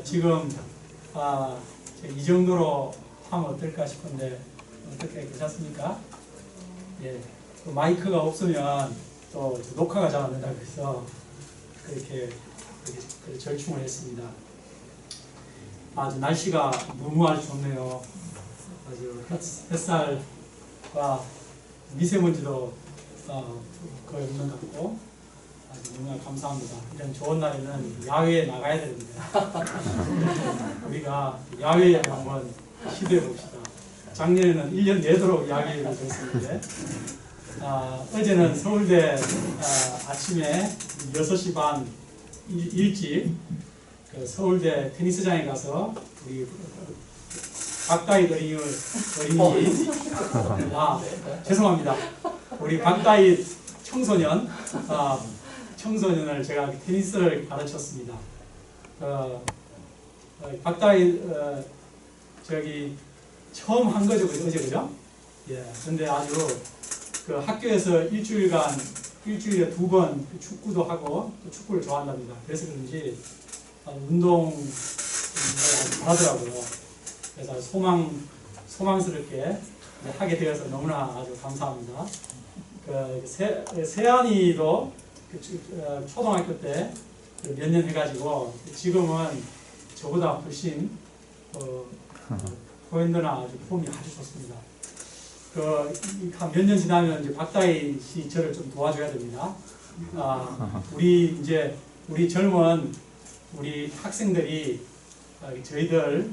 지금 이 정도로 하면 어떨까 싶은데 어떻게 괜찮습니까? 예, 마이크가 없으면 또 녹화가 잘 안 된다고 해서 그렇게 절충을 했습니다. 아주 날씨가 너무 아주 좋네요. 아주 햇살과 미세먼지도 거의 없는 것 같고 아주 정말 감사합니다. 이런 좋은 날에는 야외에 나가야 됩니다. 우리가 야외에 한번 시도해 봅시다. 작년에는 1년 내도록 야외를 했었는데 어제는 서울대 아침에 6시 반 일찍 그 서울대 테니스장에 가서 우리 박다희 어린이 죄송합니다. 우리 박다희 청소년을 제가 테니스를 가르쳤습니다. 박다희 저기 처음 한 거죠, 어제 그죠? 예. 근데 아주 그 학교에서 일주일에 2번 축구도 하고 또 축구를 좋아한답니다. 그래서 그런지 운동을 아주 잘하더라고요. 그래서 소망스럽게 하게 되어서 너무나 아주 감사합니다. 세안이도 초등학교 때 몇 년 해가지고 지금은 저보다 훨씬 포핸드나 아주 폼이 아주 좋습니다. 한 몇 년 지나면 이제 박다희 씨 저를 좀 도와줘야 됩니다. 우리 젊은 우리 학생들이 저희들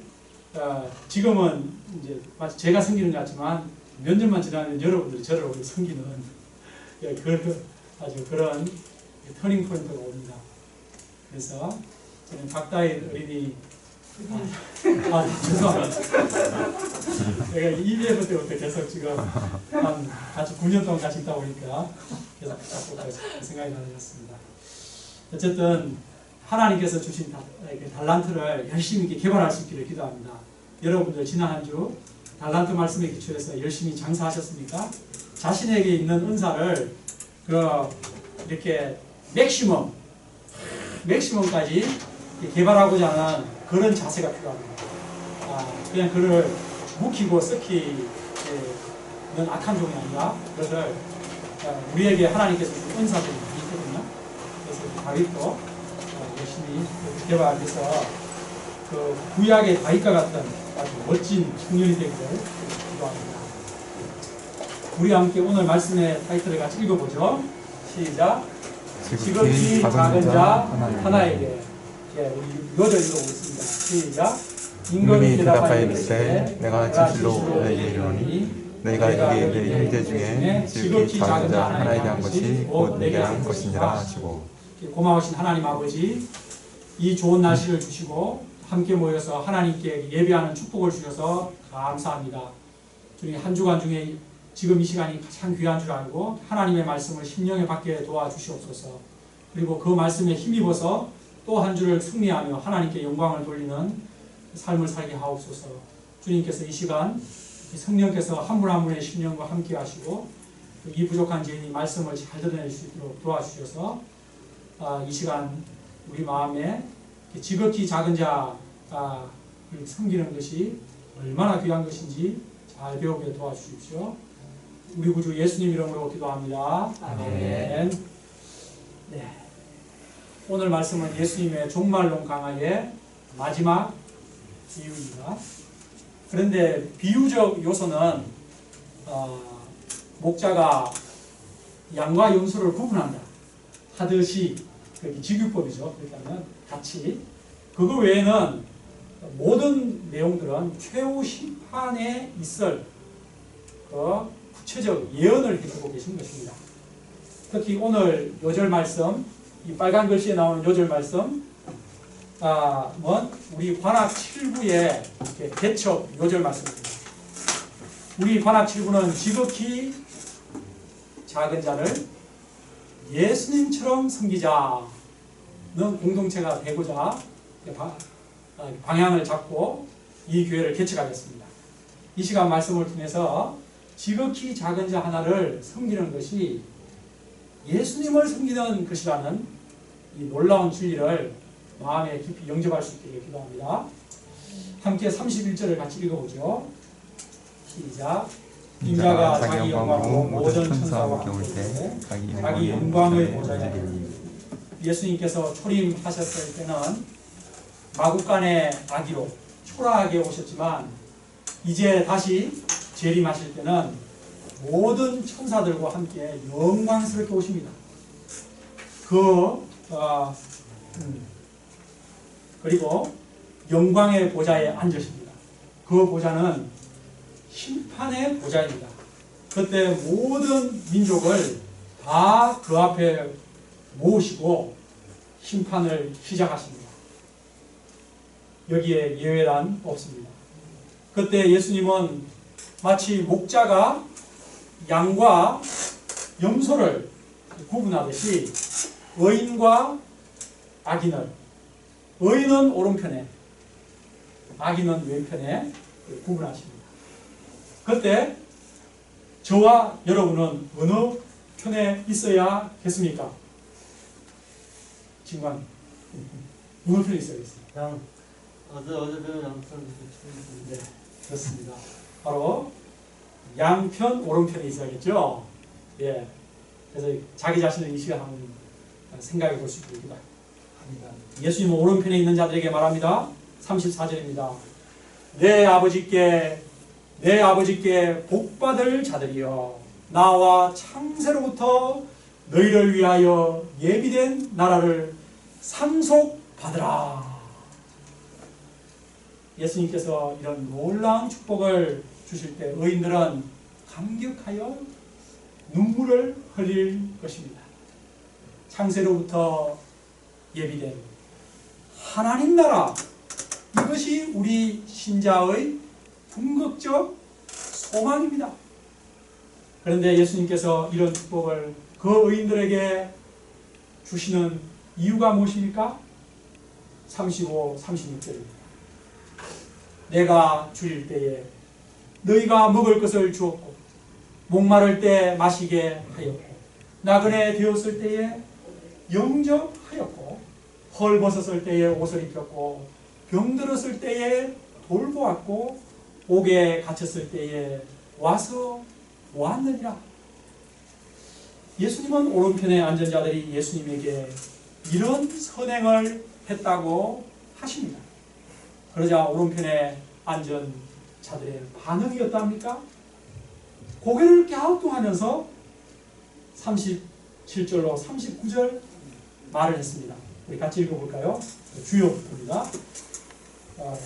지금은 이제 마치 제가 섬기는 것 같지만 몇 년만 지나면 여러분들이 저를 섬기는 아주 그런 터닝 포인트가 옵니다. 그래서 저는 박다희 어린이 죄송합니다. 내가 1회부 때부터 계속 지금 같이 9년 동안 같이 있다 보니까 계속 자꾸 생각이 나셨습니다. 어쨌든 하나님께서 주신 달란트를 열심히 이렇게 개발할 수 있기를 기도합니다. 여러분들 지난 한 주 달란트 말씀에 기초해서 열심히 장사하셨습니까? 자신에게 있는 은사를 이렇게 맥시멈까지 개발하고자 하는 그런 자세가 필요합니다. 그냥 그를 묵히고 썩히는 악한 종이 아니라 그것을 우리에게 하나님께서 은사들이 있거든요. 그래서 다윗도 열심히 개발해서 그 구약의 다윗과 같은 아주 멋진 청년이 되기를 기도합니다. 우리 함께 오늘 말씀의 타이틀을 같이 읽어보죠. 시작. 지극히 작은 자 하나에게. 우리 요절 읽어보겠습니다. 시작. 임금이 대답하여 이르시되 내가 진실로 너에게 이르노니 너희가 이게 내 형제 중에 지극히 작은 자 하나에게 한 것이 곧 내게 한 것이니라 하시고. 고마우신 하나님 아버지, 이 좋은 날씨를 주시고 함께 모여서 하나님께 예배하는 축복을 주셔서 감사합니다. 주님, 한 주간 중에 지금 이 시간이 가장 귀한 줄 알고 하나님의 말씀을 심령에 받게 도와주시옵소서. 그리고 그 말씀에 힘입어서 또 한 주를 승리하며 하나님께 영광을 돌리는 삶을 살게 하옵소서. 주님께서 이 시간 성령께서 한 분 한 분의 심령과 함께 하시고 이 부족한 죄인이 말씀을 잘 드러낼 수 있도록 도와주셔서 이 시간 우리 마음에 지극히 작은 자를 섬기는 것이 얼마나 귀한 것인지 잘 배우게 도와주십시오. 우리 구주 예수님 이름으로 기도합니다. 아멘. 네. 오늘 말씀은 예수님의 종말론 강화의 마지막 비유입니다. 그런데 비유적 요소는 목자가 양과 염소를 구분한다 하듯이 직유법이죠. 그렇다면 같이 그거 외에는 모든 내용들은 최후 심판에 있을 구체적 예언을 해주고 계신 것입니다. 특히 오늘 요절 말씀, 이 빨간 글씨에 나오는 요절 말씀, 우리 관악 7부의 대첩 요절 말씀입니다. 우리 관악 7부는 지극히 작은 자를 예수님처럼 섬기자는 공동체가 되고자 방향을 잡고 이 교회를 개척하겠습니다. 이 시간 말씀을 통해서 지극히 작은 자 하나를 섬기는 것이 예수님을 섬기는 것이라는 이 놀라운 진리를 마음에 깊이 영접할 수 있게 기도합니다. 함께 31절을 같이 읽어보죠. 시작. 인자가 자기 영광으로 모든 천사와 함께 자기 영광의 보좌에 예수님께서 초림하셨을 때는 마국간의 아기로 초라하게 오셨지만 이제 다시 재림하실 때는 모든 천사들과 함께 영광스럽게 오십니다. 그리고 영광의 보좌에 앉으십니다. 그 보좌는 심판의 보좌입니다. 그때 모든 민족을 다 그 앞에 모으시고 심판을 시작하십니다. 여기에 예외란 없습니다. 그때 예수님은 마치 목자가 양과 염소를 구분하듯이 의인과 악인을, 의인은 오른편에 악인은 왼편에 구분하십니다. 그때 저와 여러분은 어느 편에 있어야겠습니까? 지금 어느 편에 있어야겠습니까? 어제 배운 양편 네, 그렇습니다. 바로 양편 오른편에 있어야겠죠. 예, 그래서 자기 자신을 이 시간 한번 생각해 볼 수 있기도 합니다. 예수님은 오른편에 있는 자들에게 말합니다. 34절입니다. 내 아버지께 복받을 자들이여 나와 창세로부터 너희를 위하여 예비된 나라를 상속받으라. 예수님께서 이런 놀라운 축복을 주실 때 의인들은 감격하여 눈물을 흘릴 것입니다. 창세로부터 예비된 하나님 나라, 이것이 우리 신자의 궁극적 소망입니다. 그런데 예수님께서 이런 축복을 그 의인들에게 주시는 이유가 무엇입니까? 35, 36절입니다. 내가 줄일 때에 너희가 먹을 것을 주었고 목마를 때 마시게 하였고 나그네 되었을 때에 영접하였고 헐벗었을 때에 옷을 입혔고 병들었을 때에 돌보았고 옥에 갇혔을 때에 와서 보았느니라. 예수님은 오른편에 앉은 자들이 예수님에게 이런 선행을 했다고 하십니다. 그러자 오른편에 앉은 자들의 반응이 어떠합니까? 고개를 갸우뚱하면서 37절로 39절 말을 했습니다. 우리 같이 읽어볼까요? 주여부터입니다.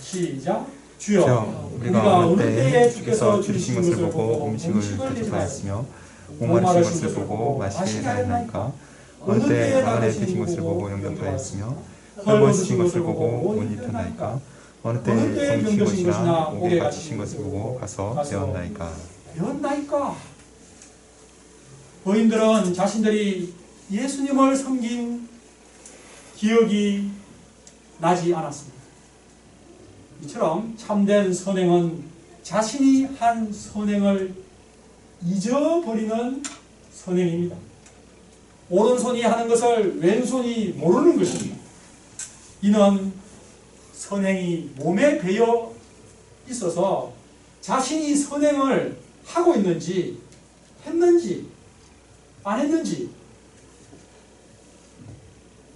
시작. 주여, 우리가 어느 때에 주께서 줄이신 것을 보고 음식을 대접하였으며 목마르신 것을 보고 마시게 하였나이까? 어느 때에 나그네 되신 것을 보고 영접하였으며 헐벗으신 것을 보고 옷 입혔나이까? 어느 때에 병드신 것이나 옥에 갇히신 것을 보고 가서 배웠나이까? 의인들은 자신들이 예수님을 섬긴 기억이 나지 않았습니다. 이처럼 참된 선행은 자신이 한 선행을 잊어버리는 선행입니다. 오른손이 하는 것을 왼손이 모르는 것입니다. 이는 선행이 몸에 배어 있어서 자신이 선행을 하고 있는지 했는지 안 했는지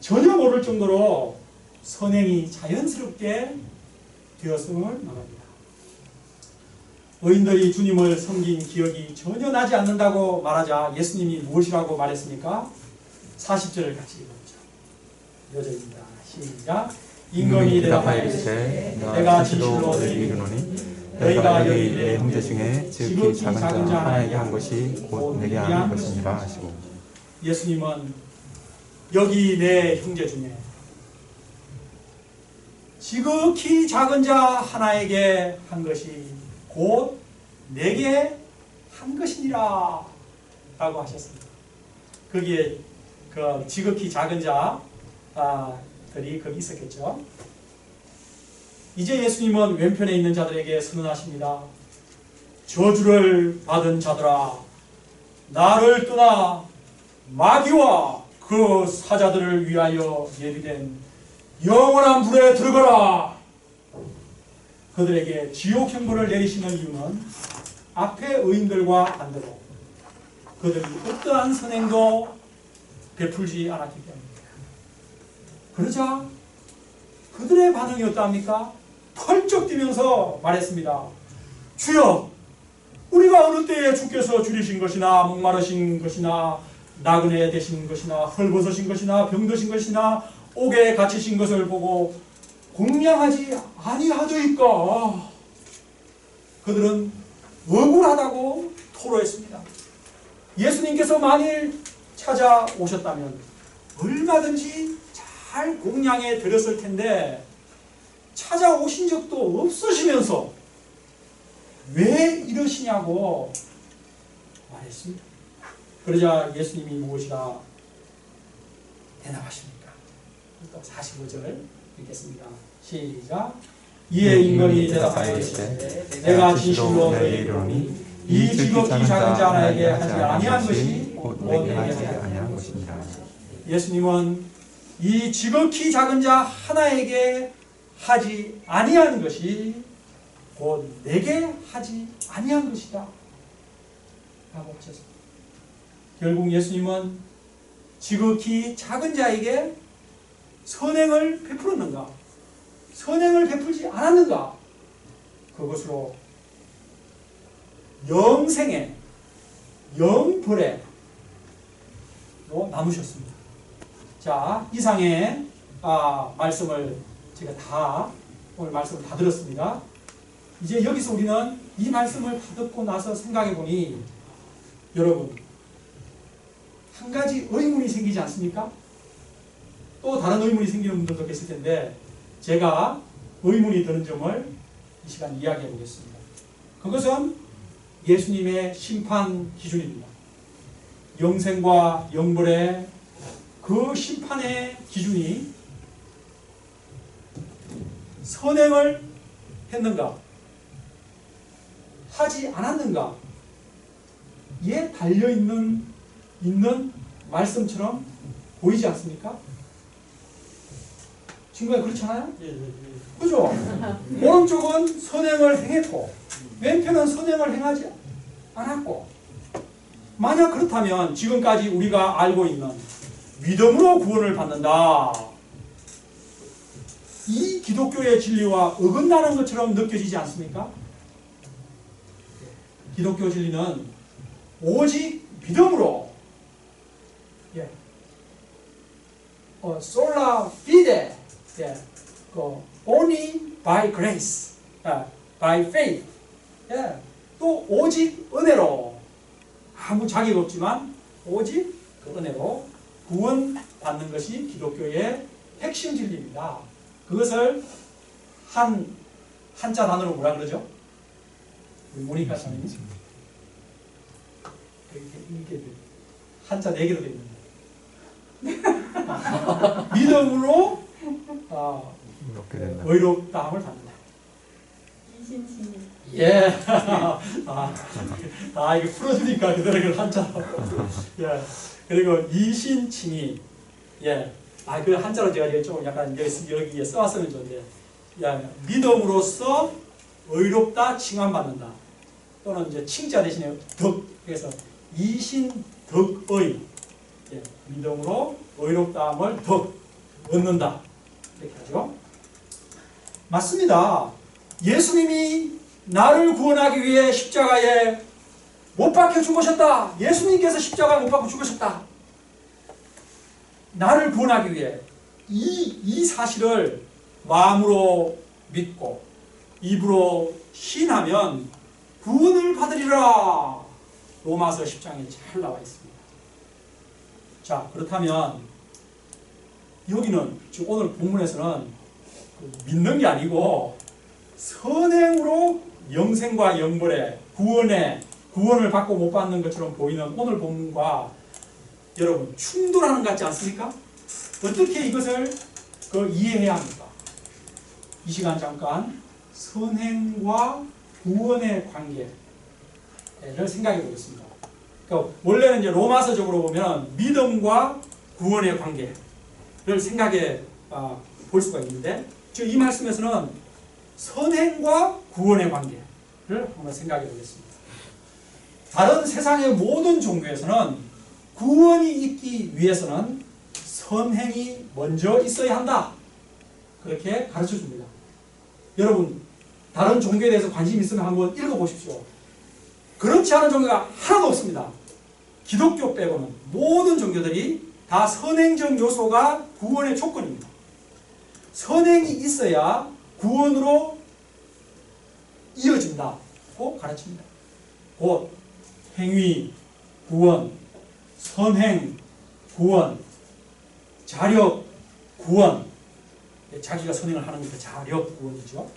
전혀 모를 정도로 선행이 자연스럽게 되었음을 말합니다. 의인들이 주님을 섬긴 기억이 전혀 나지 않는다고 말하자 예수님이 무엇이라고 말했습니까? 40절을 같이 읽어보죠. 여절입니다. 시작. 임금이 대답하여 이르시되 내가 진실로 너희에게 이르노니 너희가 여기 내 형제 중에 지극히 작은 자 하나에게 한 것이 곧 내게 한 것이니라 하시고, 예수님은 여기 내 형제 중에 지극히 작은 자 하나에게 한 것이 곧 내게 한 것이니라 라고 하셨습니다. 거기에 그 지극히 작은 자들이 거기 있었겠죠. 이제 예수님은 왼편에 있는 자들에게 선언하십니다. 저주를 받은 자들아, 나를 떠나 마귀와 그 사자들을 위하여 예비된 영원한 불에 들어가라. 그들에게 지옥 형벌을 내리시는 이유는 앞에 의인들과 반대로 그들이 어떠한 선행도 베풀지 않았기 때문입니다. 그러자 그들의 반응이 어떠합니까? 펄쩍 뛰면서 말했습니다. 주여, 우리가 어느 때에 주께서 줄이신 것이나 목마르신 것이나 나그네 되신 것이나 헐벗으신 것이나 병드신 것이나 옥에 갇히신 것을 보고 공양하지 아니하더이까. 그들은 억울하다고 토로했습니다. 예수님께서 만일 찾아오셨다면 얼마든지 잘 공양해 드렸을 텐데 찾아오신 적도 없으시면서 왜 이러시냐고 말했습니다. 그러자 예수님이 무엇이라 대답하십니까? 또 45절 읽겠습니다. 시작. 이에 임금이 대답하여 이르시되 내가 진실로 너희에게 이르노니 이 지극히 작은 자 하나에게 하지 아니한 것이 곧 내게 하지 아니한 것이니라. 예수님은 이 지극히 작은 자 하나에게 하지 아니한 것이 곧 내게 하지 아니한 것이다 라고 하셨습니다. 결국 예수님은 지극히 작은 자에게 선행을 베풀었는가? 선행을 베풀지 않았는가? 그것으로 영생에 영벌에 나누셨습니다. 자, 이상의 말씀을 제가 다 오늘 말씀을 다 들었습니다. 이제 여기서 우리는 이 말씀을 다 듣고 나서 생각해 보니 여러분 한 가지 의문이 생기지 않습니까? 또 다른 의문이 생기는 분들도 계실 텐데 제가 의문이 드는 점을 이 시간 이야기해 보겠습니다. 그것은 예수님의 심판 기준입니다. 영생과 영벌의 그 심판의 기준이 선행을 했는가 하지 않았는가 에 달려있는 말씀처럼 보이지 않습니까? 친구야 그렇잖아요? 그죠? 오른쪽은 선행을 행했고 왼편은 선행을 행하지 않았고 만약 그렇다면 지금까지 우리가 알고 있는 믿음으로 구원을 받는다 이 기독교의 진리와 어긋나는 것처럼 느껴지지 않습니까? 기독교 진리는 오직 믿음으로 sola fide only by grace by faith 또 오직 은혜로 아무 자격 없지만 오직 그 은혜로 구원받는 것이 기독교의 핵심 진리입니다. 그것을 한자 단어로 뭐라 그러죠? 모니카 선생님 이렇게 한자 4개로 되어 있는데 믿음으로 의롭다함을 받는다. 이신칭의. 예. 이거 풀어주니까 그대로 그 한자로. 예. 그리고 이신칭의. 예. 그 한자로 제가 좀 약간 여기에 써왔으면 좋은데, 믿음으로써 의롭다 칭함받는다. 또는 이제 칭자 대신에 덕. 그래서 이신덕의. 예. 믿음으로 의롭다함을 덕 얻는다. 이렇게 하죠. 맞습니다. 예수님이 나를 구원하기 위해 십자가에 못 박혀 죽으셨다. 예수님께서 십자가에 못 박혀 죽으셨다. 나를 구원하기 위해 이 사실을 마음으로 믿고 입으로 신하면 구원을 받으리라. 로마서 10장에 잘 나와 있습니다. 자, 그렇다면 여기는 지금 오늘 본문에서는 믿는 게 아니고 선행으로 영생과 영벌의 구원을 받고 못 받는 것처럼 보이는 오늘 본문과 여러분 충돌하는 것 같지 않습니까? 어떻게 이것을 이해해야 합니까? 이 시간 잠깐 선행과 구원의 관계를 생각해 보겠습니다. 그러니까 원래는 이제 로마서적으로 보면 믿음과 구원의 관계를 생각해 볼 수가 있는데, 지금 이 말씀에서는 선행과 구원의 관계를 한번 생각해 보겠습니다. 다른 세상의 모든 종교에서는 구원이 있기 위해서는 선행이 먼저 있어야 한다, 그렇게 가르쳐 줍니다. 여러분, 다른 종교에 대해서 관심 있으면 한번 읽어보십시오. 그렇지 않은 종교가 하나도 없습니다. 기독교 빼고는 모든 종교들이 다 선행적 요소가 구원의 조건입니다. 선행이 있어야 구원으로 이어진다고 가르칩니다. 곧 행위, 구원, 선행, 구원, 자력, 구원. 자기가 선행을 하는 그 자력, 구원이죠.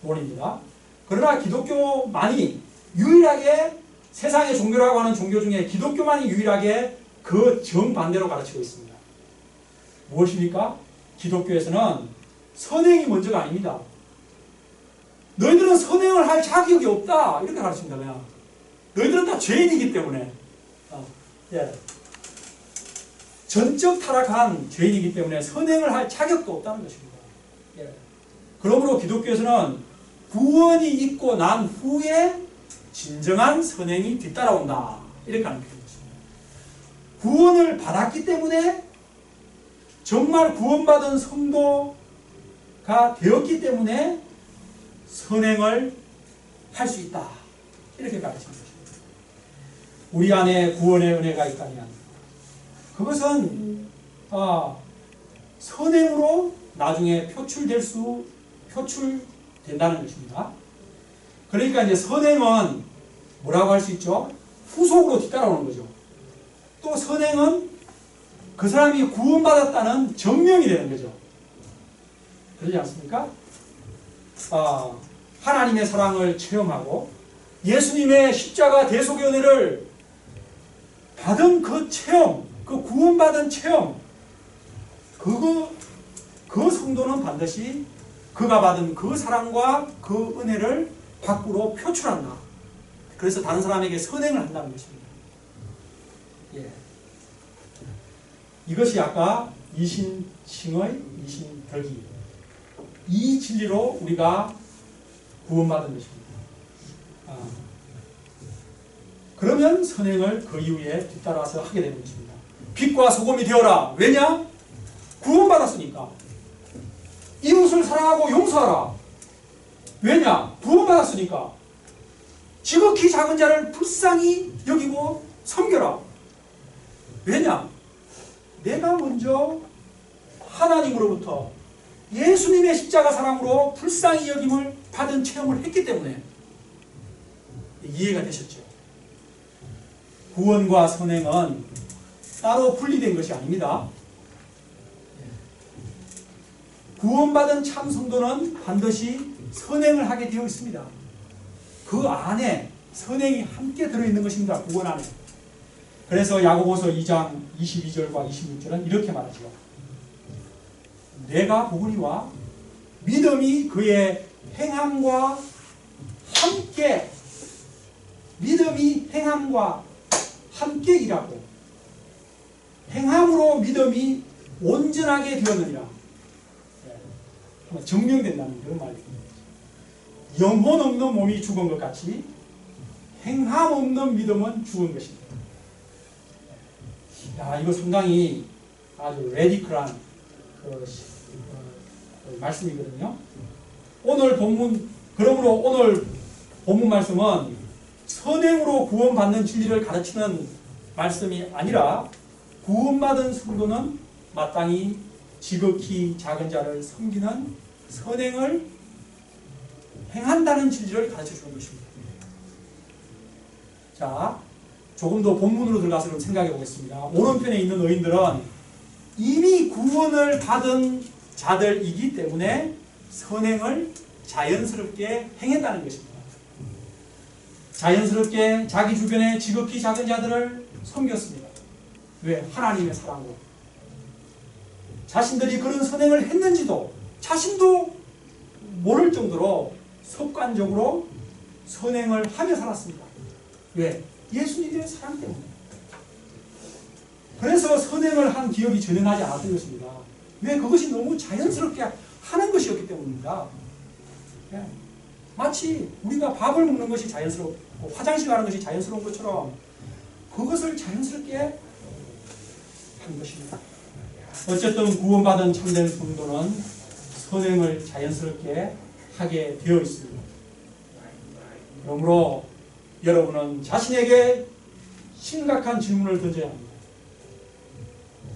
구원입니다. 그러나 기독교만이 유일하게, 세상의 종교라고 하는 종교 중에 기독교만이 유일하게 그 정반대로 가르치고 있습니다. 무엇입니까? 기독교에서는 선행이 먼저가 아닙니다. 너희들은 선행을 할 자격이 없다, 이렇게 가르칩니다. 그냥 너희들은 다 죄인이기 때문에, 전적 타락한 죄인이기 때문에 선행을 할 자격도 없다는 것입니다. 그러므로 기독교에서는 구원이 있고 난 후에 진정한 선행이 뒤따라온다, 이렇게 가르치는 것입니다. 구원을 받았기 때문에, 정말 구원받은 성도가 되었기 때문에 선행을 할 수 있다, 이렇게 가르치는 것입니다. 우리 안에 구원의 은혜가 있다면 그것은 선행으로 나중에 표출된다는 것입니다. 그러니까 이제 선행은 뭐라고 할 수 있죠? 후속으로 뒤따라오는 거죠. 또 선행은 그 사람이 구원받았다는 증명이 되는 거죠. 그러지 않습니까? 하나님의 사랑을 체험하고 예수님의 십자가 대속의 은혜를 받은 그 체험, 그 구원받은 체험, 그 성도는 반드시 그가 받은 그 사랑과 그 은혜를 밖으로 표출한다. 그래서 다른 사람에게 선행을 한다는 것입니다. 이것이 아까 이신칭의 이신덕이, 이 진리로 우리가 구원받은 것입니다. 그러면 선행을 그 이후에 뒤따라서 하게 되는 것입니다. 빛과 소금이 되어라. 왜냐? 구원받았으니까. 이웃을 사랑하고 용서하라. 왜냐? 구원받았으니까. 지극히 작은 자를 불쌍히 여기고 섬겨라. 왜냐? 내가 먼저 하나님으로부터 예수님의 십자가 사랑으로 불쌍히 여김을 받은 체험을 했기 때문에. 이해가 되셨죠? 구원과 선행은 따로 분리된 것이 아닙니다. 구원받은 참 성도는 반드시 선행을 하게 되어 있습니다. 그 안에 선행이 함께 들어있는 것입니다. 구원 안에. 그래서 야고보서 2장 22절과 26절은 이렇게 말하죠. 내가 보거니와 믿음이 그의 행함과 함께, 믿음이 행함과 함께 일하고 행함으로 믿음이 온전하게 되었느니라. 증명된다는 그런 말입니다. 영혼 없는 몸이 죽은 것 같이 행함 없는 믿음은 죽은 것입니다. 이거 상당히 아주 레디컬한 말씀이거든요. 그러므로 오늘 본문 말씀은 선행으로 구원받는 진리를 가르치는 말씀이 아니라 구원받은 성도는 마땅히 지극히 작은 자를 섬기는 선행을 행한다는 진리를 가르쳐주는 것입니다. 자, 조금 더 본문으로 들어가서 생각해 보겠습니다. 오른편에 있는 의인들은 이미 구원을 받은 자들이기 때문에 선행을 자연스럽게 행했다는 것입니다. 자연스럽게 자기 주변의 지극히 작은 자들을 섬겼습니다. 왜? 하나님의 사랑으로. 자신들이 그런 선행을 했는지도 자신도 모를 정도로 습관적으로 선행을 하며 살았습니다. 왜? 예수님의 사랑 때문에. 그래서 선행을 한 기억이 전혀 나지 않았던 것입니다. 왜? 그것이 너무 자연스럽게 하는 것이었기 때문입니다. 예. 마치 우리가 밥을 먹는 것이 자연스럽고 화장실 가는 것이 자연스러운 것처럼 그것을 자연스럽게 한 것입니다. 어쨌든 구원받은 참된 성도는 선행을 자연스럽게 하게 되어 있습니다. 그러므로 여러분은 자신에게 심각한 질문을 던져야 합니다.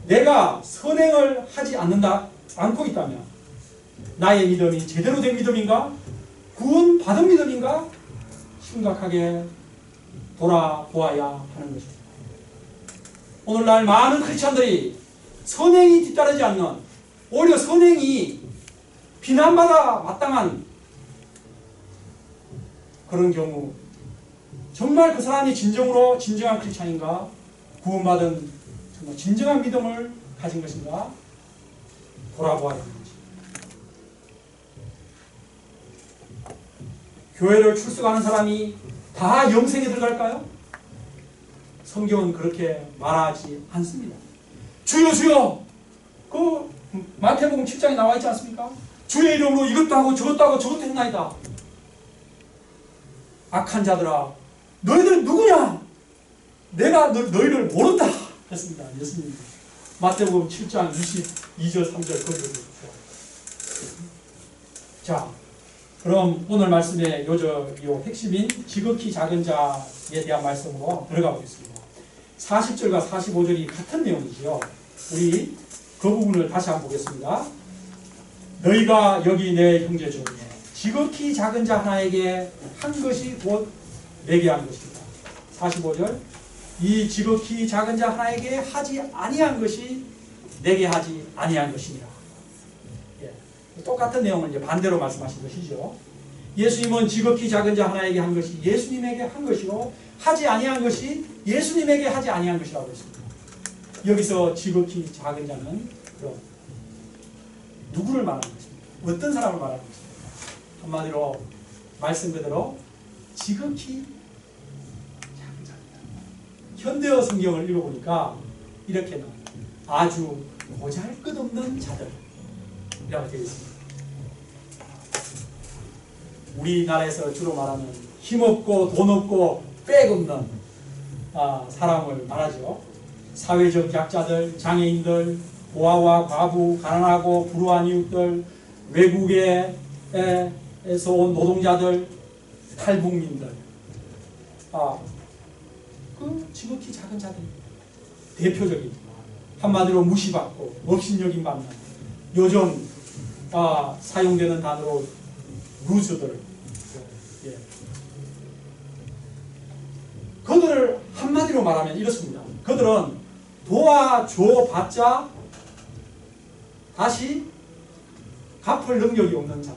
내가 선행을 하지 않고 있다면 나의 믿음이 제대로 된 믿음인가? 구원받은 믿음인가? 심각하게 돌아보아야 하는 것입니다. 오늘날 많은 크리스찬들이 선행이 뒤따르지 않는, 오히려 선행이 비난받아 마땅한 그런 경우, 정말 그 사람이 진정한 크리스찬인가? 구원받은 정말 진정한 믿음을 가진 것인가? 돌아보아야 하는 것입니다. 교회를 출석하는 사람이 다 영생에 들어갈까요? 성경은 그렇게 말하지 않습니다. 주여 주여, 그 마태복음 7장에 나와 있지 않습니까? 주의 이름으로 이것도 하고 저것도 했나이다. 악한 자들아, 너희들 누구냐? 내가 너희를 모른다 했습니다. 예수님. 마태복음 7장 22절 3절 거기에. 자, 그럼 오늘 말씀의 요 핵심인 지극히 작은 자에 대한 말씀으로 들어가 보겠습니다. 40절과 45절이 같은 내용이지요. 우리 그 부분을 다시 한번 보겠습니다. 너희가 여기 내 형제 중에 지극히 작은 자 하나에게 한 것이 곧 내게 한 것이다. 45절, 이 지극히 작은 자 하나에게 하지 아니한 것이 내게 하지 아니한 것이니라. 예. 똑같은 내용을 이제 반대로 말씀하신 것이죠. 예수님은 지극히 작은 자 하나에게 한 것이 예수님에게 한 것이고, 하지 아니한 것이 예수님에게 하지 아니한 것이라고 했습니다. 여기서 지극히 작은 자는 그럼 누구를 말하는 것입니까? 어떤 사람을 말하는 것입니까? 한마디로 말씀 그대로 지극히 작은 자입니다. 현대어 성경을 읽어보니까 이렇게 나와요. 아주 보잘것없는 자들이라고 되어 있습니다. 우리나라에서 주로 말하는 힘없고 돈 없고 빽 없는 사람을 말하죠. 사회적 약자들, 장애인들, 고아와 과부, 가난하고 불우한 이웃들, 외국에서 온 노동자들, 탈북민들, 그 지극히 작은 자들입니다. 대표적인, 한마디로 무시받고 업신여김 받는, 요즘 사용되는 단어로 루즈들, 예. 그들을 한마디로 말하면 이렇습니다. 그들은 도와줘봤자 다시 갚을 능력이 없는 자.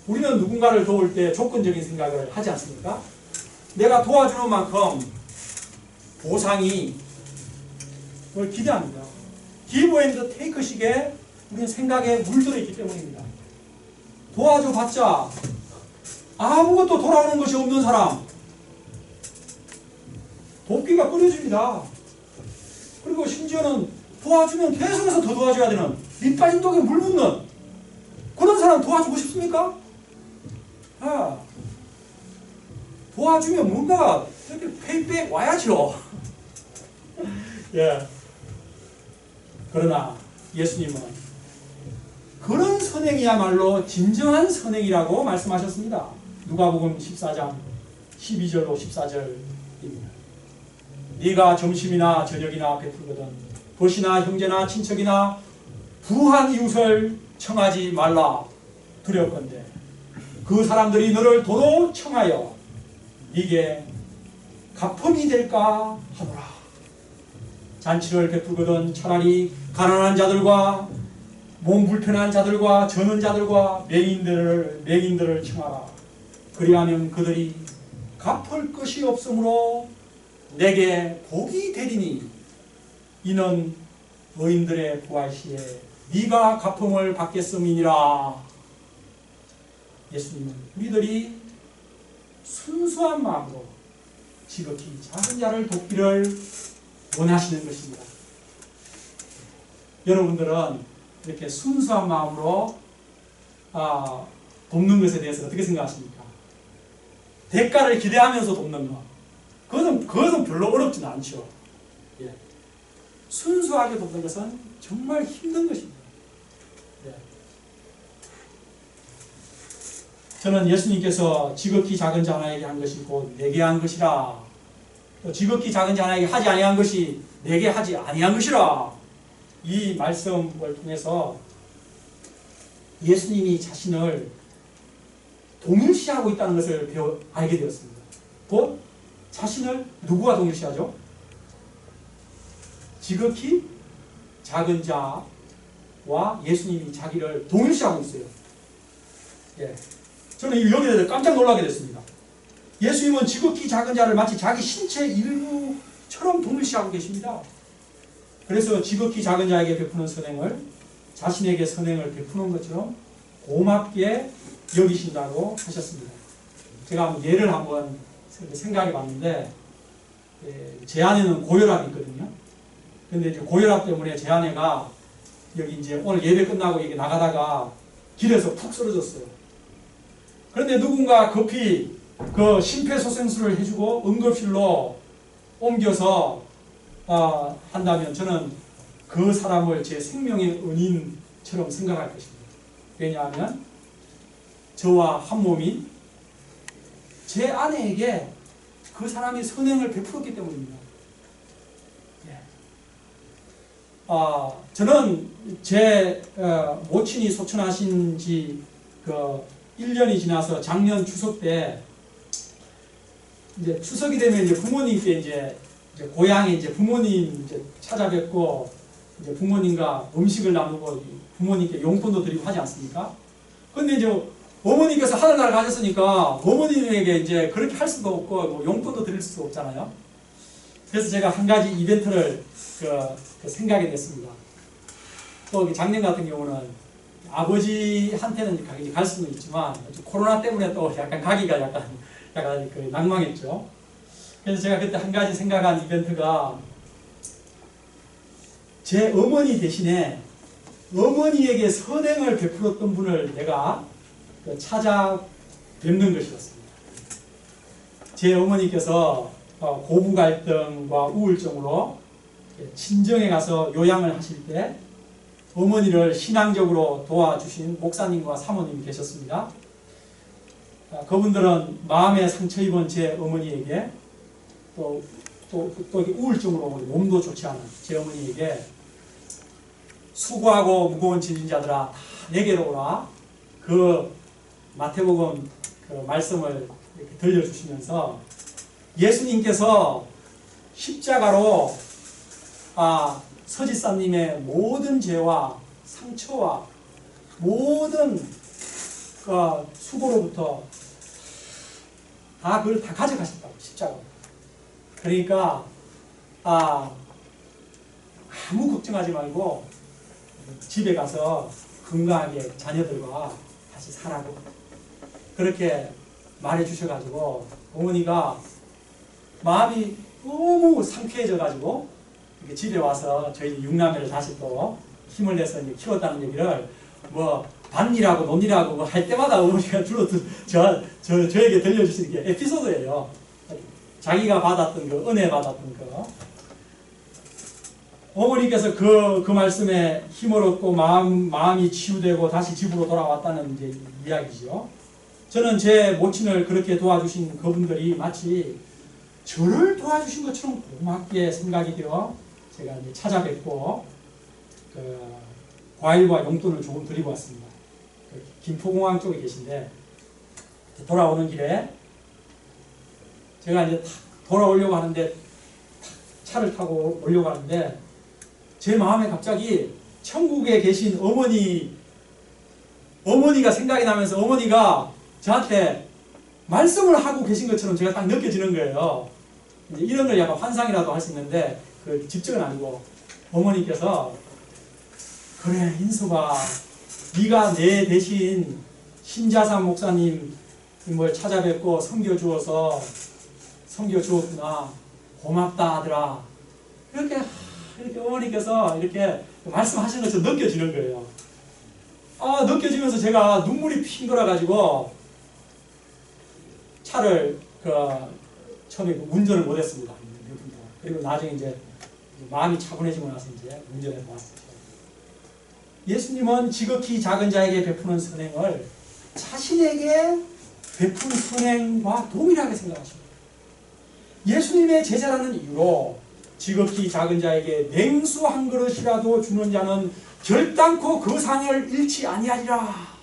우리는 누군가를 도울 때 조건적인 생각을 하지 않습니까? 내가 도와주는 만큼 보상이 그걸 기대합니다. give and take 식의 우리는 생각에 물들어 있기 때문입니다. 도와줘봤자 아무것도 돌아오는 것이 없는 사람, 돕기가 끊어집니다. 그리고 심지어는 도와주면 계속해서 더 도와줘야 되는, 밑 빠진 독에 물 붓는 그런 사람 도와주고 싶습니까? 도와주면 뭔가 이렇게 페이백 와야죠. 예. 그러나 예수님은 그런 선행이야말로 진정한 선행이라고 말씀하셨습니다. 누가복음 14장 12절로 14절입니다. 네가 점심이나 저녁이나 베풀거든 벗이나 형제나 친척이나 부한 이웃을 청하지 말라. 두렵건대 그 사람들이 너를 도로 청하여 네게 가품이 될까 하노라. 잔치를 베풀거든 차라리 가난한 자들과 몸 불편한 자들과 저는 자들과 맹인들을 청하라. 그리하면 그들이 갚을 것이 없으므로 내게 복이 되리니 이는 의인들의 부활 시에 네가 갚음을 받겠음이니라. 예수님은 우리들이 순수한 마음으로 지극히 작은 자를 돕기를 원하시는 것입니다. 여러분들은 이렇게 순수한 마음으로 돕는 것에 대해서 어떻게 생각하십니까? 대가를 기대하면서 돕는 것. 그것은 별로 어렵지는 않죠. 예. 순수하게 돕는 것은 정말 힘든 것입니다. 예. 저는 예수님께서 지극히 작은 자나에게 한 것이 곧 내게 한 것이라. 또 지극히 작은 자나에게 하지 아니한 것이 내게 하지 아니한 것이라. 이 말씀을 통해서 예수님이 자신을 동일시하고 있다는 것을 알게 되었습니다. 곧 자신을 누구와 동일시하죠? 지극히 작은 자와 예수님이 자기를 동일시하고 있어요. 예. 저는 여기에 대해서 깜짝 놀라게 됐습니다. 예수님은 지극히 작은 자를 마치 자기 신체 일부처럼 동일시하고 계십니다. 그래서 지극히 작은 자에게 베푸는 선행을 자신에게 선행을 베푸는 것처럼 고맙게 여기신다고 하셨습니다. 제가 예를 한번 생각해 봤는데, 제 아내는 고혈압이 있거든요. 근데 이제 고혈압 때문에 제 아내가 여기 이제 오늘 예배 끝나고 이게 나가다가 길에서 푹 쓰러졌어요. 그런데 누군가 급히 그 심폐소생술을 해주고 응급실로 옮겨서 한다면 저는 그 사람을 제 생명의 은인처럼 생각할 것입니다. 왜냐하면 저와 한 몸인 제 아내에게 그 사람이 선행을 베풀었기 때문입니다. 예. 저는 제 모친이 소천하신 지 1년이 지나서 작년 추석 때 이제 추석이 되면 이제 부모님께 이제 고향에 이제 부모님 이제 찾아뵙고 이제 부모님과 음식을 나누고 부모님께 용돈도 드리고 하지 않습니까? 근데 이제 어머니께서 하늘나라 가셨으니까 어머님에게 이제 그렇게 할 수도 없고 뭐 용돈도 드릴 수도 없잖아요. 그래서 제가 한 가지 이벤트를 생각이 됐습니다. 또 작년 같은 경우는 아버지한테는 갈 수는 있지만 코로나 때문에 또 약간 가기가 약간 낭망했죠. 그래서 제가 그때 한 가지 생각한 이벤트가 제 어머니 대신에 어머니에게 선행을 베풀었던 분을 내가 찾아뵙는 것이었습니다. 제 어머니께서 고부 갈등과 우울증으로 친정에 가서 요양을 하실 때 어머니를 신앙적으로 도와주신 목사님과 사모님이 계셨습니다. 그분들은 마음에 상처 입은 제 어머니에게 또 우울증으로 몸도 좋지 않은 제 어머니에게 수고하고 무거운 짐진 자들아 다 내게로 오라, 그 마태복음 그 말씀을 이렇게 들려주시면서 예수님께서 십자가로 서지사님의 모든 죄와 상처와 모든 수고로부터 그걸 다 가져가셨다고, 십자가로. 그러니까 아무 걱정하지 말고 집에 가서 건강하게 자녀들과 다시 살라고 그렇게 말해 주셔가지고 어머니가 마음이 너무 상쾌해져가지고 집에 와서 저희 육남매를 다시 또 힘을 내서 이제 키웠다는 얘기를 뭐 밭일하고 논일하고 뭐 할 때마다 어머니가 주로 저에게 들려주시는 게 에피소드예요. 자기가 받았던 그 은혜 받았던 거. 어머니께서 그 말씀에 힘을 얻고 마음이 치유되고 다시 집으로 돌아왔다는 이제 이야기죠. 저는 제 모친을 그렇게 도와주신 그분들이 마치 저를 도와주신 것처럼 고맙게 생각이 되어 제가 이제 찾아뵙고 과일과 용돈을 조금 드리고 왔습니다. 김포공항 쪽에 계신데 돌아오는 길에 제가 이제 돌아오려고 하는데 차를 타고 오려고 하는데 제 마음에 갑자기 천국에 계신 어머니가 생각이 나면서 어머니가 저한테 말씀을 하고 계신 것처럼 제가 딱 느껴지는 거예요. 이제 이런 걸 약간 환상이라도 할 수 있는데 그 직접은 아니고 어머니께서 그래 인수가 네가 내 대신 신자상 목사님을 찾아뵙고 섬겨주었구나. 고맙다 아들아. 이렇게 어머니께서 이렇게 말씀하시는 것처럼 느껴지는 거예요. 느껴지면서 제가 눈물이 핑 돌아가지고 차를 처음에 운전을 못했습니다. 그리고 나중에 이제 마음이 차분해지고 나서 이제 운전해 보았어요. 예수님은 지극히 작은 자에게 베푸는 선행을 자신에게 베푼 선행과 동일하게 생각하십니다. 예수님의 제자라는 이유로 지극히 작은 자에게 냉수 한 그릇이라도 주는 자는 결단코 그 상을 잃지 아니하리라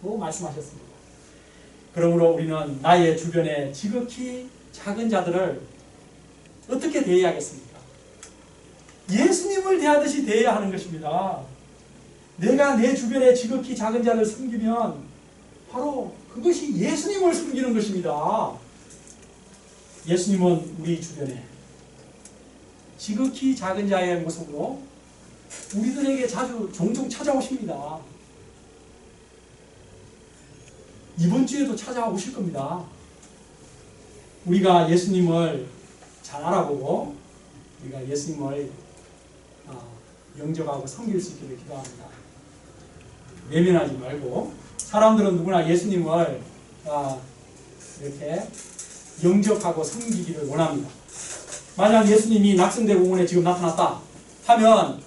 고 말씀하셨습니다. 그러므로 우리는 나의 주변에 지극히 작은 자들을 어떻게 대해야겠습니까? 예수님을 대하듯이 대해야 하는 것입니다. 내가 내 주변에 지극히 작은 자를 섬기면 바로 그것이 예수님을 섬기는 것입니다. 예수님은 우리 주변에 지극히 작은 자의 모습으로 우리들에게 종종 찾아오십니다. 이번 주에도 찾아오실 겁니다. 우리가 예수님을 잘 알아보고 우리가 예수님을 영접하고 섬길 수 있기를 기도합니다. 외면하지 말고 사람들은 누구나 예수님을 이렇게 영접하고 섬기기를 원합니다. 만약 예수님이 낙성대공원에 지금 나타났다 하면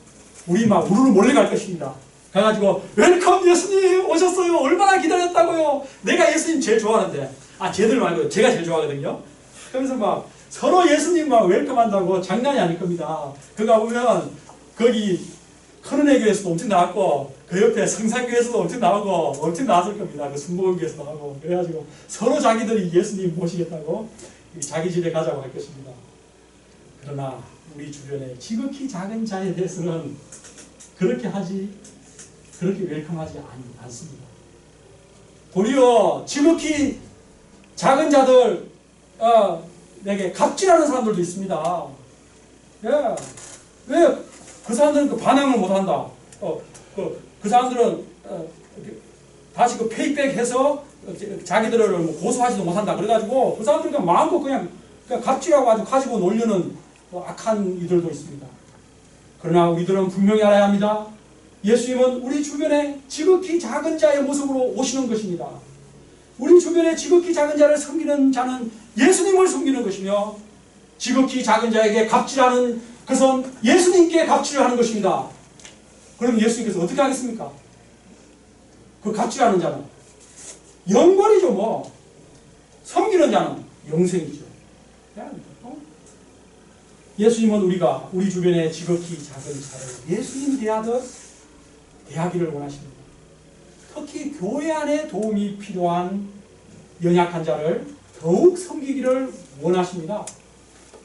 우리 막 우르르 몰려갈 것입니다. 가가지고 웰컴 예수님 오셨어요. 얼마나 기다렸다고요. 내가 예수님 제일 좋아하는데 쟤들 말고 제가 제일 좋아하거든요. 그러면서 막 서로 예수님 막 웰컴한다고 장난이 아닐 겁니다. 그거 보면 거기 큰은혜 교회에서도 엄청 나왔고 그 옆에 성산교회에서도 엄청 나오고 엄청 나왔을 겁니다. 그 순복음교회에서 나오고 그래가지고 서로 자기들이 예수님 모시겠다고 자기 집에 가자고 할 것입니다. 그러나 우리 주변에 지극히 작은 자에 대해서는 그렇게 웰컴하지 않습니다. 도리어 지극히 작은 자들 내게 갑질하는 사람들도 있습니다. 왜 그 사람들은 반항을 못한다. 그 사람들은 다시 페이백해서 자기들을 고소하지도 못한다. 그래가지고 그 사람들은 그냥 마음껏 그냥 갑질하고 아주 가지고 놀려는 악한 이들도 있습니다. 그러나 우리들은 분명히 알아야 합니다. 예수님은 우리 주변에 지극히 작은 자의 모습으로 오시는 것입니다. 우리 주변에 지극히 작은 자를 섬기는 자는 예수님을 섬기는 것이며 지극히 작은 자에게 갑질하는 그것은 예수님께 갑질을 하는 것입니다. 그럼 예수님께서 어떻게 하겠습니까? 그 갑질하는 자는 영벌이죠. 뭐 섬기는 자는 영생이죠. 예수님은 우리가 우리 주변에 지극히 작은 자를 예수님 대하듯 대하기를 원하십니다. 특히 교회 안에 도움이 필요한 연약한 자를 더욱 섬기기를 원하십니다.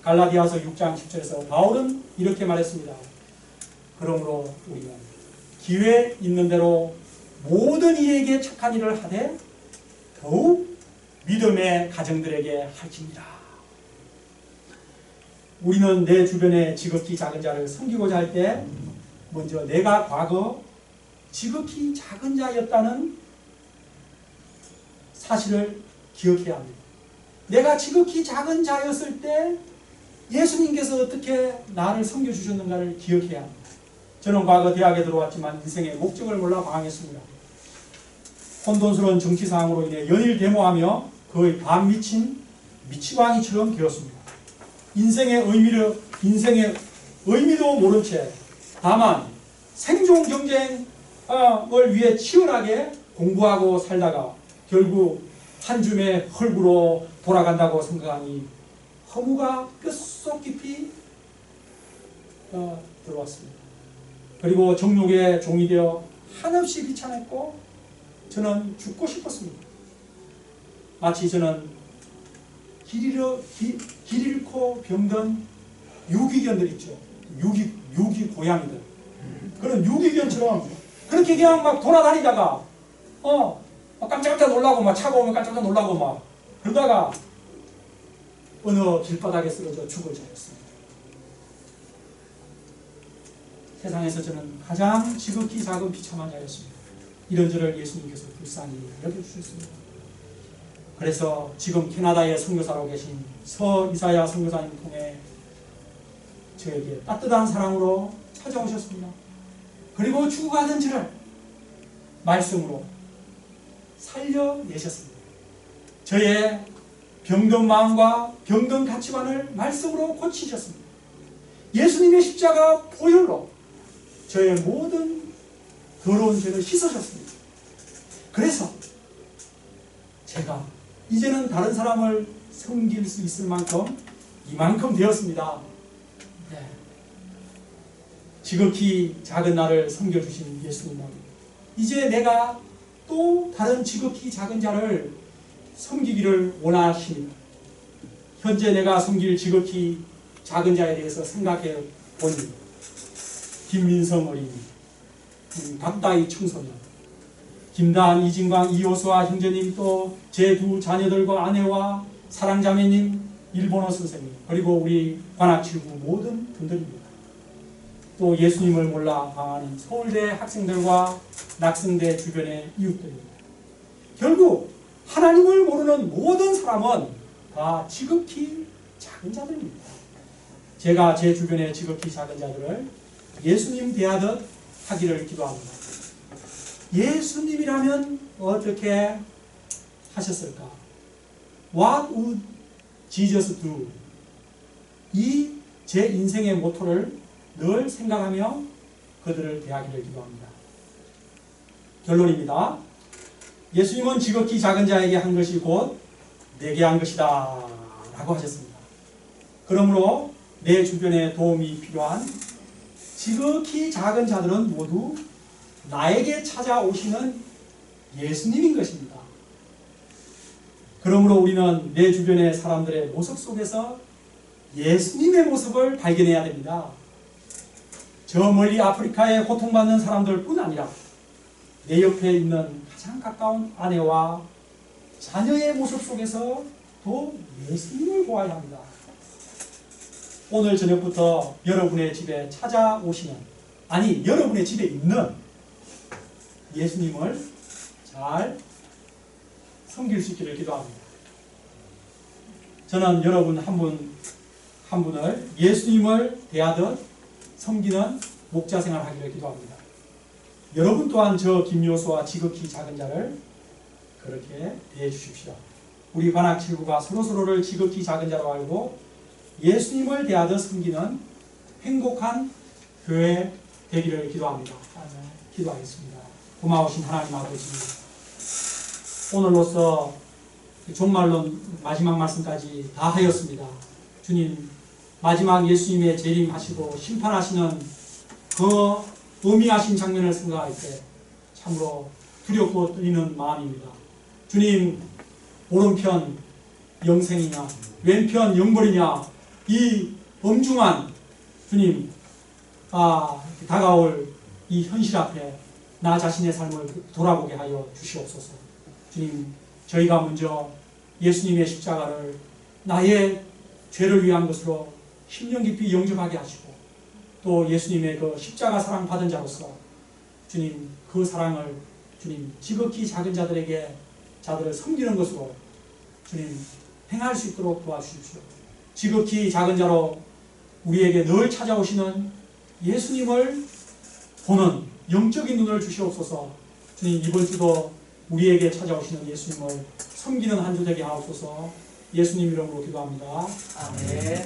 갈라디아서 6장 10절에서 바울은 이렇게 말했습니다. 그러므로 우리는 기회 있는 대로 모든 이에게 착한 일을 하되 더욱 믿음의 가정들에게 할지니라. 우리는 내 주변에 지극히 작은 자를 섬기고자 할 때 먼저 내가 과거 지극히 작은 자였다는 사실을 기억해야 합니다. 내가 지극히 작은 자였을 때 예수님께서 어떻게 나를 섬겨주셨는가를 기억해야 합니다. 저는 과거 대학에 들어왔지만 인생의 목적을 몰라 방황했습니다. 혼돈스러운 정치 상황으로 인해 연일 데모하며 거의 반미친 미치광이처럼 되었습니다. 인생의 의미도 모른 채 다만 생존 경쟁을 위해 치열하게 공부하고 살다가 결국 한 줌의 헐구로 돌아간다고 생각하니 허무가 뼛속 깊이 들어왔습니다. 그리고 정욕의 종이 되어 한없이 비참했고 저는 죽고 싶었습니다. 마치 저는 길 잃고 병든 유기견들 있죠. 유기 고양이들. 그런 유기견처럼 그렇게 그냥 막 돌아다니다가 막 깜짝깜짝 놀라고 막 차가 오면 깜짝깜짝 놀라고 막 그러다가 어느 길바닥에 쓰러져 죽을 자였습니다. 세상에서 저는 가장 지극히 작은 비참한 자였습니다. 이런 저를 예수님께서 불쌍히 여겨주셨습니다. 그래서 지금 캐나다에 선교사로 계신 서이사야 선교사님 통해 저에게 따뜻한 사랑으로 찾아오셨습니다. 그리고 죽어가는 저를 말씀으로 살려내셨습니다. 저의 병든 마음과 병든 가치관을 말씀으로 고치셨습니다. 예수님의 십자가 보혈로 저의 모든 더러운 죄를 씻으셨습니다. 그래서 제가 이제는 다른 사람을 섬길 수 있을 만큼 이만큼 되었습니다. 네. 지극히 작은 나를 섬겨주신 예수님은 이제 내가 또 다른 지극히 작은 자를 섬기기를 원하십니다. 현재 내가 섬길 지극히 작은 자에 대해서 생각해 보니 김민성 어린이, 박다희 청소년, 김다한, 이진광, 이호수아 형제님, 또 제 두 자녀들과 아내와 사랑자매님, 일본어 선생님, 그리고 우리 관악칠구 모든 분들입니다. 또 예수님을 몰라 방황하는 서울대 학생들과 낙성대 주변의 이웃들입니다. 결국 하나님을 모르는 모든 사람은 다 지극히 작은 자들입니다. 제가 제 주변의 지극히 작은 자들을 예수님 대하듯 하기를 기도합니다. 예수님이라면 어떻게 하셨을까? What would Jesus do? 이 제 인생의 모토를 늘 생각하며 그들을 대하기를 기도합니다. 결론입니다. 예수님은 지극히 작은 자에게 한 것이 곧 내게 한 것이다 라고 하셨습니다. 그러므로 내 주변에 도움이 필요한 지극히 작은 자들은 모두 나에게 찾아오시는 예수님인 것입니다. 그러므로 우리는 내 주변의 사람들의 모습 속에서 예수님의 모습을 발견해야 됩니다. 저 멀리 아프리카에 고통받는 사람들 뿐 아니라 내 옆에 있는 가장 가까운 아내와 자녀의 모습 속에서 또 예수님을 보아야 합니다. 오늘 저녁부터 여러분의 집에 찾아오시는, 아니 여러분의 집에 있는 예수님을 잘 섬길 수 있기를 기도합니다. 저는 여러분 한 분 한 분을 예수님을 대하듯 섬기는 목자 생활을 하기를 기도합니다. 여러분 또한 저 김요수와 지극히 작은 자를 그렇게 대해 주십시오. 우리 관악칠구가 서로서로를 지극히 작은 자로 알고 예수님을 대하듯 섬기는 행복한 교회 되기를 기도합니다. 기도하겠습니다. 고마우신 하나님 아버지, 오늘로써 종말론 마지막 말씀까지 다 하였습니다. 주님, 마지막 예수님의 재림하시고 심판하시는 그 의미하신 장면을 생각할 때 참으로 두렵고 떨리는 마음입니다. 주님, 오른편 영생이냐 왼편 영벌이냐, 이 엄중한 주님 다가올 이 현실 앞에 나 자신의 삶을 돌아보게 하여 주시옵소서. 주님, 저희가 먼저 예수님의 십자가를 나의 죄를 위한 것으로 10년 깊이 영접하게 하시고, 또 예수님의 그 십자가 사랑 받은 자로서 주님 그 사랑을 주님 지극히 작은 자들을 섬기는 것으로 주님 행할 수 있도록 도와주십시오. 지극히 작은 자로 우리에게 늘 찾아오시는 예수님을 보는 영적인 눈을 주시옵소서. 주님, 이번 주도 우리에게 찾아오시는 예수님을 섬기는 한 주 되게 하옵소서. 예수님 이름으로 기도합니다. 아멘.